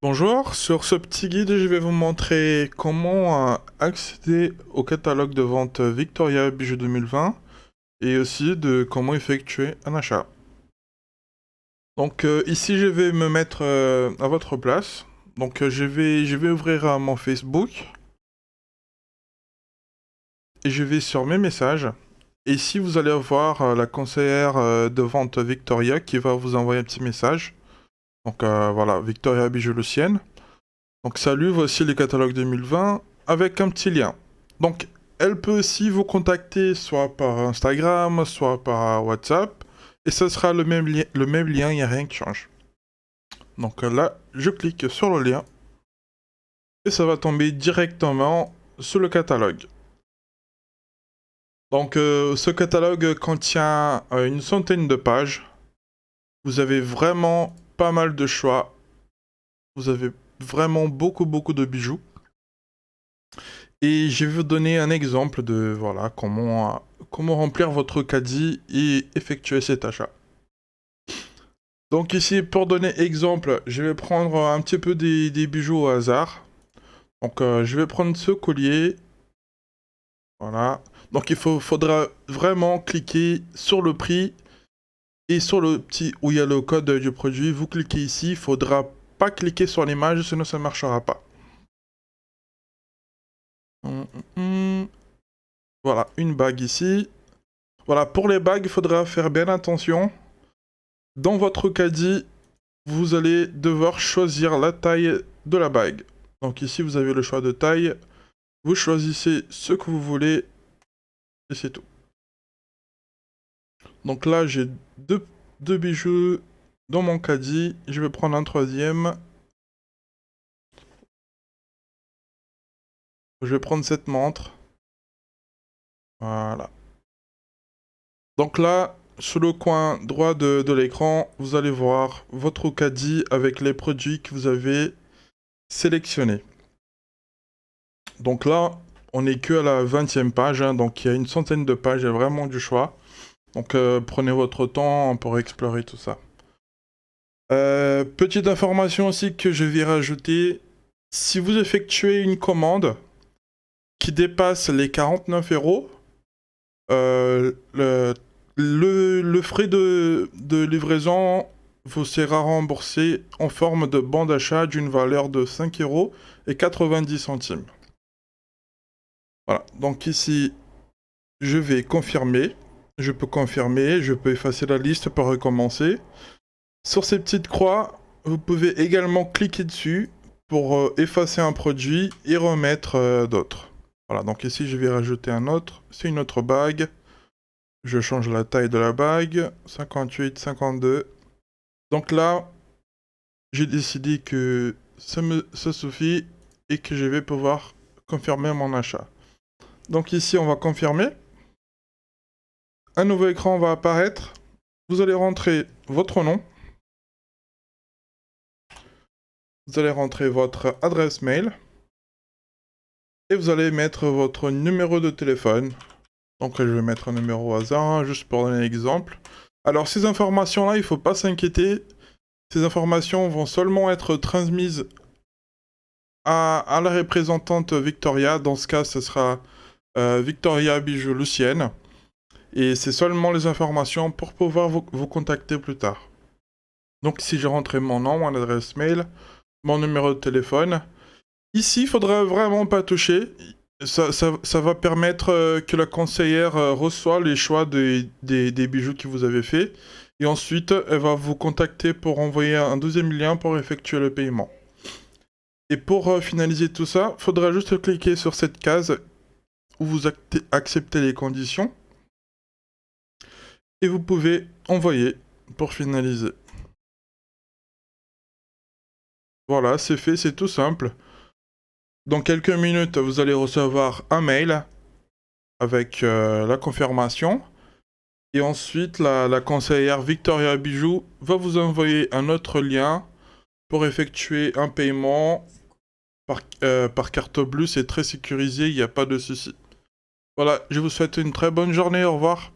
Bonjour, sur ce petit guide, je vais vous montrer comment accéder au catalogue de vente Victoria Bijou 2020 et aussi de comment effectuer un achat. Donc ici, je vais me mettre à votre place. Donc je vais ouvrir mon Facebook et je vais sur mes messages. Et ici, vous allez avoir la conseillère de vente Victoria qui va vous envoyer un petit message. Donc voilà, Victoria Bijou Lucienne. Donc salut, voici le catalogue 2020 avec un petit lien. Donc elle peut aussi vous contacter soit par Instagram, soit par WhatsApp. Et ce sera le même lien, il n'y a rien qui change. Donc là, je clique sur le lien. Et ça va tomber directement sur le catalogue. Donc ce catalogue contient une centaine de pages. Vous avez vraiment pas mal de choix. Vous avez vraiment beaucoup de bijoux. Et je vais vous donner un exemple de voilà comment remplir votre caddie et effectuer cet achat. Donc ici, pour donner exemple, je vais prendre un petit peu des bijoux au hasard. Donc je vais prendre ce collier. Voilà. Donc faudra vraiment cliquer sur le prix et sur le petit où il y a le code du produit. Vous cliquez ici, il faudra pas cliquer sur l'image, sinon ça ne marchera pas. Hum, hum. Voilà, une bague ici. Voilà, pour les bagues, il faudra faire bien attention. Dans votre caddie, vous allez devoir choisir la taille de la bague. Donc ici, vous avez le choix de taille. Vous choisissez ce que vous voulez et c'est tout. Donc là, j'ai deux bijoux dans mon caddie. Je vais prendre un troisième. Je vais prendre cette montre. Voilà. Donc là, sur le coin droit de l'écran, vous allez voir votre caddie avec les produits que vous avez sélectionnés. Donc là, on n'est que à la 20e page, hein, donc il y a une centaine de pages, il y a vraiment du choix. Donc prenez votre temps pour explorer tout ça. Petite information aussi que je vais rajouter, si vous effectuez une commande qui dépasse les 49 euros, le frais de livraison vous sera remboursé en forme de bon d'achat d'une valeur de 5 euros et 90 centimes. Voilà, donc ici, je vais confirmer. Je peux confirmer, je peux effacer la liste pour recommencer. Sur ces petites croix, vous pouvez également cliquer dessus pour effacer un produit et remettre d'autres. Voilà, donc ici je vais rajouter un autre. C'est une autre bague. Je change la taille de la bague. 58, 52. Donc là, j'ai décidé que ça suffit et que je vais pouvoir confirmer mon achat. Donc ici, on va confirmer. Un nouveau écran va apparaître. Vous allez rentrer votre nom. Vous allez rentrer votre adresse mail. Et vous allez mettre votre numéro de téléphone. Donc je vais mettre un numéro au hasard, hein, juste pour donner un exemple. Alors ces informations-là, il ne faut pas s'inquiéter. Ces informations vont seulement être transmises à la représentante Victoria. Dans ce cas, ce sera Victoria Bijou Lucienne. Et c'est seulement les informations pour pouvoir vous contacter plus tard. Donc si je rentrais mon nom, mon adresse mail, mon numéro de téléphone. Ici, il faudra vraiment pas toucher. Ça va permettre que la conseillère reçoit les choix des bijoux que vous avez fait. Et ensuite, elle va vous contacter pour envoyer un deuxième lien pour effectuer le paiement. Et pour finaliser tout ça, il faudra juste cliquer sur cette case où vous acceptez les conditions. Et vous pouvez envoyer pour finaliser. Voilà, c'est fait, c'est tout simple. Dans quelques minutes, vous allez recevoir un mail avec la confirmation. Et ensuite, la conseillère Victoria Bijou va vous envoyer un autre lien pour effectuer un paiement par carte bleue. C'est très sécurisé, il n'y a pas de souci. Voilà, je vous souhaite une très bonne journée, au revoir.